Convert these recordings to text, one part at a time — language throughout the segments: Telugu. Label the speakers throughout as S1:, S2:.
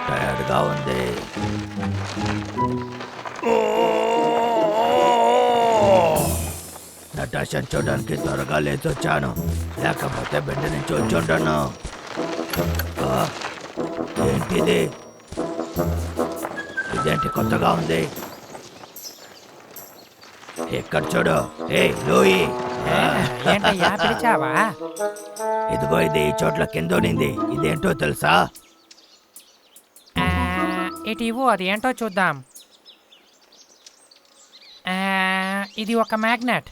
S1: టైర్డ్గా ఉంది. నటాషాని చూడడానికి త్వరగా లేచొచ్చాను, లేకపోతే బెడ్ నుంచి వచ్చుంటాను. ఏంటిది? ఇదేంటి కొత్తగా ఉంది? ఎక్కడ చూడు. ఏ లూయి,
S2: ఏంటయ్యా పిలిచావా?
S1: ఇదిగో ఇది ఈ చోట్ల కింద ఉన్నింది. ఇదేంటో తెలుసా?
S2: ఇటు ఇవ్వు, అది ఏంటో చూద్దాం. ఇది ఒక మ్యాగ్నెట్.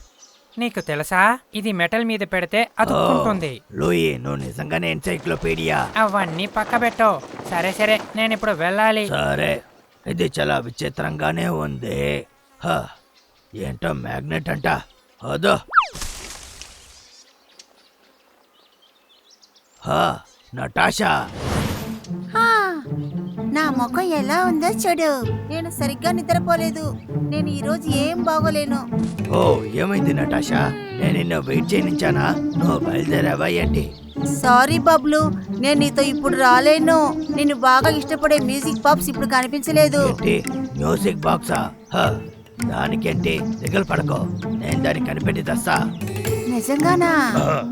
S2: నీకు తెలుసా, ఇది మెటల్ మీద పెడితే అతుక్కుంటుంది.
S1: లూయి, నువ్వు నిజంగానే ఎన్సైక్లోపీడియా.
S2: అవన్నీ పక్కబెట్టు. సరే సరే, నేను ఇప్పుడు వెళ్ళాలి.
S1: సరే, ఇది చాలా విచిత్రంగానే ఉంది. ఏంటో మ్యాగ్నెట్ అంట. అదో నటాషా,
S3: నా ముఖం ఎలా ఉందో చూడు. నేను సరిగ్గా నిద్రపోలేదు. నేను ఈ రోజు ఏం బాగోలేను.
S1: ఓ ఏమైంది నటాషా? నేను నిన్ను వెయిట్ చేయనించానా? నువ్వు బయలుదేరావా ఏంటి?
S3: సారీ బబ్లు, నేను నీతో ఇప్పుడు రాలేను. నేను బాగా ఇష్టపడే మ్యూజిక్ బాక్స్ ఇప్పుడు కనిపించలేదు.
S1: ఏంటి మ్యూజిక్ బాక్సా? దానికేంటి, దిగులు పడకో, నేను దాన్ని కనిపెట్టి తెస్తా.
S3: నిజంగానా?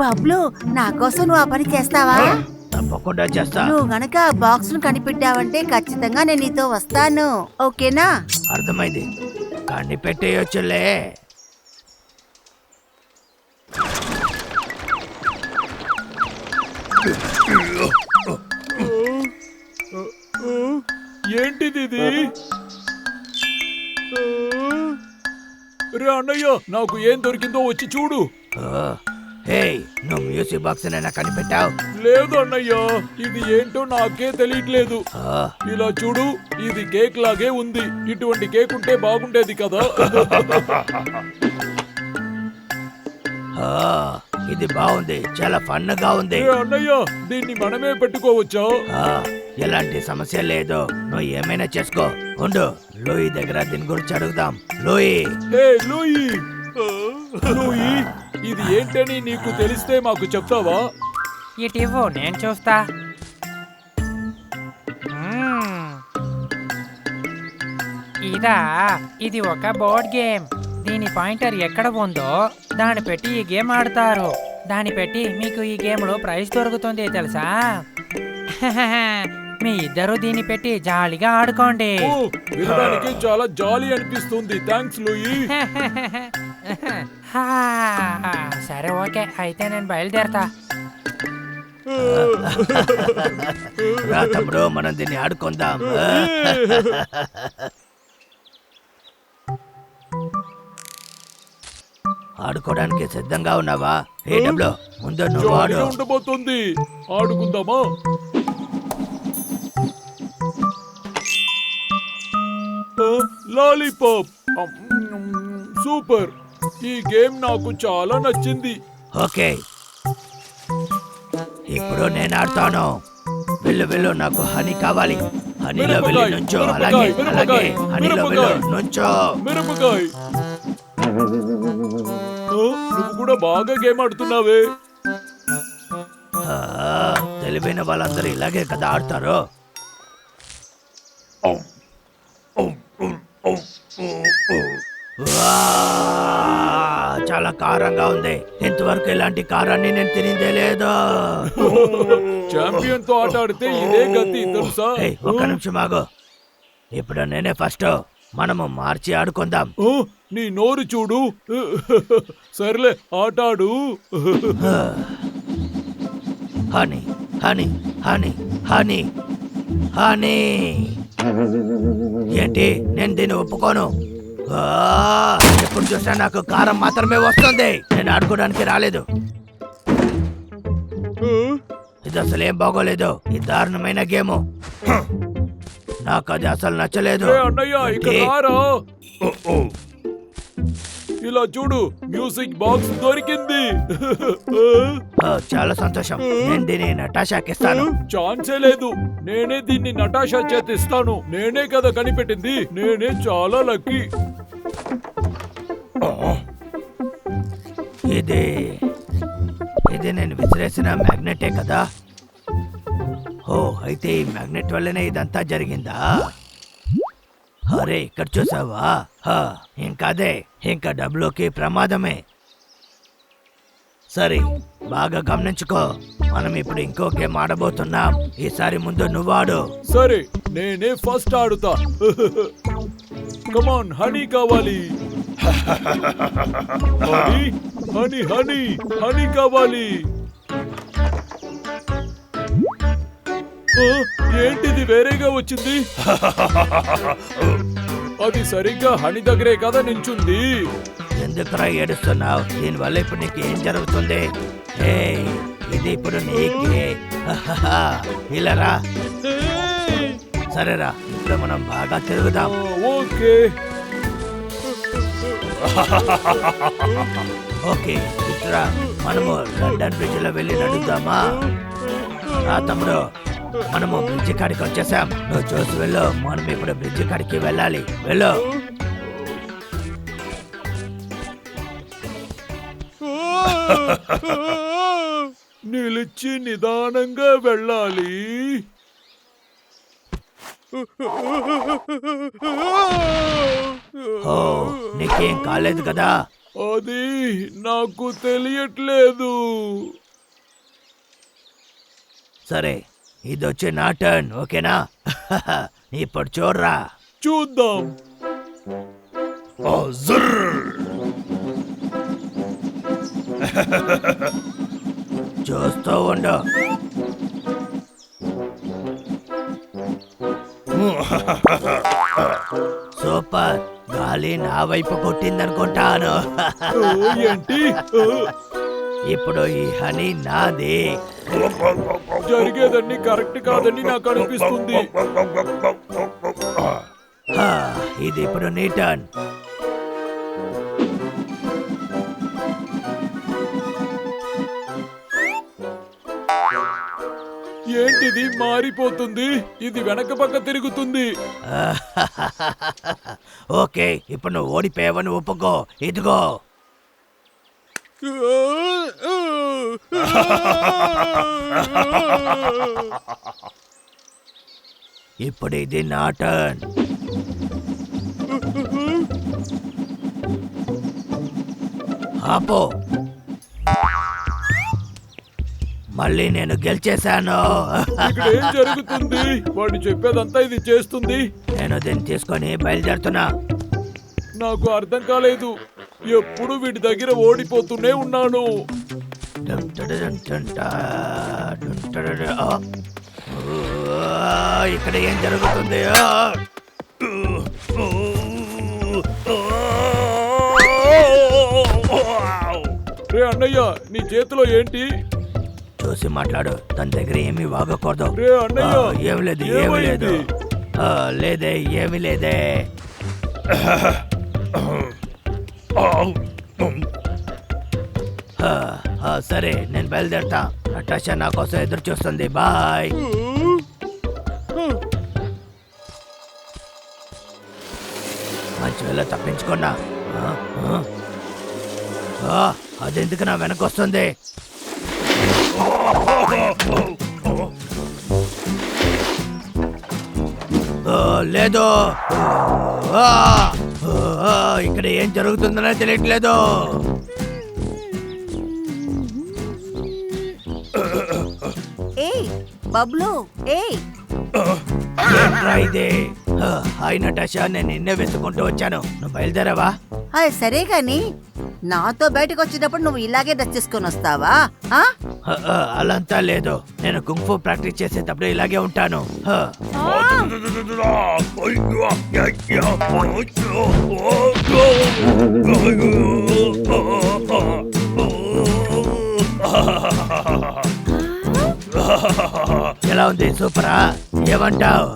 S3: బబ్లు, నా కోసం నువ్వు ఆ పని చేస్తావా?
S1: తప్పకుండా చేస్తా.
S3: నువ్వు గనక ఆ బాక్స్ ను కనిపెట్టావంటే ఖచ్చితంగా నేను నీతో వస్తాను. ఓకేనా?
S1: అర్థమైంది, కనిపెట్టేయొచ్చులే.
S4: ఏంటిది? రే అన్నయ్య, నాకు ఏం దొరికిందో వచ్చి చూడు.
S1: నువ్వు మ్యూజిక్ బాక్స్ నైనా కనిపెట్టావు?
S4: లేదు అన్నయ్య, ఇది ఏంటో నాకే తెలియట్లేదు. ఇలా చూడు, ఇది కేక్ లాగే ఉంది. ఇటువంటి కేక్ ఉంటే బాగుండేది కదా.
S1: ఇది బాగుంది, చాలా ఫన్ గా ఉంది.
S4: అన్నయ్య, దీన్ని మనమే పెట్టుకోవచ్చా?
S1: ఎలాంటి సమస్య లేదు, నువ్వు ఏమైనా చేసుకో. ఉండు, లూయి దగ్గర దీని గురించి అడుగుదాం. లూయి,
S4: లూయి, లూయి, ఇది ఏంటని నీకు తెలిస్తే మాకు చెప్తావా?
S2: ఇటు ఇవ్వు, నేను చూస్తా. ఇదా, ఇది ఒక బోర్డ్ గేమ్. దీని పాయింటర్ ఎక్కడ ఉందో దాన్ని పెట్టి ఈ గేమ్ ఆడతారు. దాన్ని పెట్టి మీకు ఈ గేమ్ లో ప్రైజ్ దొరుకుతుంది తెలుసా? మీ ఇద్దరు దీన్ని పెట్టి జాలీగా ఆడుకోండి.
S4: వినడానికి చాలా జాలీ అనిపిస్తుంది. Thanks Louis.
S2: సరే ఓకే, అయితే నేను బయలుదేరతా.
S1: తమ్ముడు, మనం దీన్ని ఆడుకుందాం. ఆడుకోవడానికి సిద్ధంగా ఉన్నావా? ఏ డబ్లో ముందు నువ్వు ఆడు.
S4: ఉండబోతుంది, ఆడుకుందామా? Lollipop, super. ఈ గేమ్ నాకు చాలా నచ్చింది.
S1: ఓకే, ఇప్పుడు నేను ఆడతాను. వెళ్ళు వెళ్ళు, నాకు హనీ కావాలి. హనీలో వెళ్ళి నుంచో. అలాగే అలాగే, హనీలో వెళ్ళు, నుంచో.
S4: మిరపకాయ, నువ్వు కూడా బాగా గేమ్ ఆడుతున్నావే.
S1: తెలివైన వాళ్ళందరూ ఇలాగే కదా ఆడతారు. చాలా కారంగా ఉంది. ఇంతవరకు ఇలాంటి కారాన్ని నేను తినిందే లేదు.
S4: ఛాంపియన్ తో ఆట ఆడితే ఇదే గతి తెలుసా?
S1: ఒక్క నిమిషం ఆగు. ఇప్పుడు నేనే ఫస్ట్. మనము మార్చి ఆడుకుందాం.
S4: నీ నోరు చూడు. సర్లే, ఆట ఆడు.
S1: Honey honey honey honey honey. ఏంటి, నేను దీన్ని ఒప్పుకోను. ఎప్పుడు చూసినా నాకు కారం మాత్రమే వస్తుంది. నేను ఆడుకోవడానికి రాలేదు. ఇది అసలు ఏం బాగోలేదు. ఇది దారుణమైన గేమ్. నాకు అది అసలు నచ్చలేదు.
S4: ఇలా చూడు, మ్యూజిక్ బాక్స్ దొరికింది.
S1: చాలా సంతోషం. నేను దీన్ని నటాషాకి ఇస్తాను.
S4: ఛాన్సే లేదు, నేనే దీన్ని నటాషా చేతిస్తాను. నేనే కదా కనిపెట్టింది. నేనే చాలా లక్కీ.
S1: ఇది ఇది నేను విసిరేసిన మ్యాగ్నెటే కదా. ఓ అయితే ఈ మ్యాగ్నెట్ వల్లనే ఇదంతా జరిగిందా? అరే ఇక్కడ చూసావా? ఇంకా అదే, ఇంకా డబ్బులోకి ప్రమాదమే. సరే బాగా గమనించుకో, మనం ఇప్పుడు ఇంకో గేమ్ ఆడబోతున్నాం. ఈసారి ముందు నువ్వాడు.
S4: సరే నేనే ఫస్ట్ ఆడుతా. కమాన్, హనీ కావాలి. హనీ హనీ హనీ హనీ కావాలి. ఏంటిది వేరేగా వచ్చింది? అది సరిగ్గా హనీ దగ్గరే కదా నించుంది.
S1: ఎందుకురా ఏడుస్తున్నావు? దీనివల్ల ఇప్పుడు నీకు ఏం జరుగుతుంది? ఇది ఇప్పుడు నీకే. ఇలా రా. సరేరా, ఇప్పుడు మనం బాగా తిరుగుదాం.
S4: ఓకే
S1: ఓకే ఇట్రా, మనము లండన్ బ్రిడ్జ్ లో వెళ్ళి నడుద్దామా? తమ్ముడు, మనము బ్రిడ్జ్ కాడికి వచ్చేసాం. నువ్వు చూసి వెళ్ళు, మనం ఇప్పుడు బ్రిడ్జ్ కాడికి వెళ్ళాలి. వెళ్ళు.
S4: నిలిచి నిదానంగా వెళ్ళాలి.
S1: ఓ నీకేం కాలేదు కదా?
S4: అది నాకు తెలియట్లేదు.
S1: సరే ఇది వచ్చి నా టర్న్, ఓకేనా? ఇప్పుడు చూడరా.
S4: చూద్దాం.
S1: చూస్తూ ఉండు. సూపర్, గాలి నా వైపు కొట్టిందనుకుంటాను.
S4: ఏంటి?
S1: ఇప్పుడు ఈ హనీ నాది.
S4: జరిగేదన్నీ కరెక్ట్ కాదని నాకు అనిపిస్తుంది.
S1: ఇది ఇప్పుడు నీ టర్న్.
S4: ఏంటిది మారిపోతుంది? ఇది వెనక పక్క తిరుగుతుంది.
S1: ఓకే ఇప్పుడు నువ్వు ఓడిపోయావని ఒప్పుకో. ఇదిగో. ఇప్పుడు ఇది నా టర్న్. ఆపో. మళ్ళీ నేను గెలిచేశాను.
S4: ఇక్కడ ఏం జరుగుతుంది? వాడు చెప్పేదంతా ఇది చేస్తుంది.
S1: నేను దీన్ని తీసుకొని బయలుదేరుతున్నా.
S4: నాకు అర్థం కాలేదు. ఎప్పుడు వీడి దగ్గర ఓడిపోతూనే ఉన్నాను.
S1: ఇక్కడ ఏం జరుగుతుంది?
S4: రే అన్నయ్య, నీ చేతిలో ఏంటి?
S1: చూసి మాట్లాడు, తన దగ్గర ఏమీ వాగకూడదు.
S4: రే అన్నయ్య,
S1: ఏమి లేదు, ఏమి లేదు. లేదే, ఏమి లేదే. సరే నేను బయలుదేరతా. నటాషా నా కోసం ఎదురు చూస్తుంది. బాయ్. మంచి వేళ తప్పించుకున్నా. అదెందుకు నా వెనకొస్తుంది? లేదు, ఇక్కడ ఏం జరుగుతుందనే తెలియట్లేదు.
S3: ఏయ్ బబ్లు, ఏయ్
S1: ఇదే. హాయ్ నటాషా, నేను నిన్నే వెతుకుంటూ వచ్చాను. నువ్వు బయలుదేరావా?
S3: సరే గాని నాతో బయటకు వచ్చినప్పుడు నువ్వు ఇలాగే డ్రెస్ చేసుకొని వస్తావా?
S1: అలంతా లేదు, నేను కుంఫు ప్రాక్టీస్ చేసేటప్పుడు ఇలాగే ఉంటాను. ఎలా ఉంది? సూపరా? ఏమంటావు?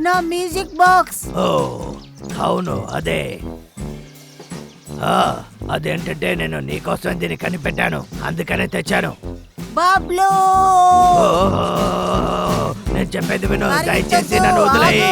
S3: నా మ్యూజిక్ బాక్స్.
S1: ఓ అవును, అదే. అదేంటంటే నేను నీకోసం దీన్ని కనిపెట్టాను, అందుకనే తెచ్చాను.
S3: బాబ్లు,
S1: నేను చెప్పేది విను, దయచేసి నన్ను వదిలేయి.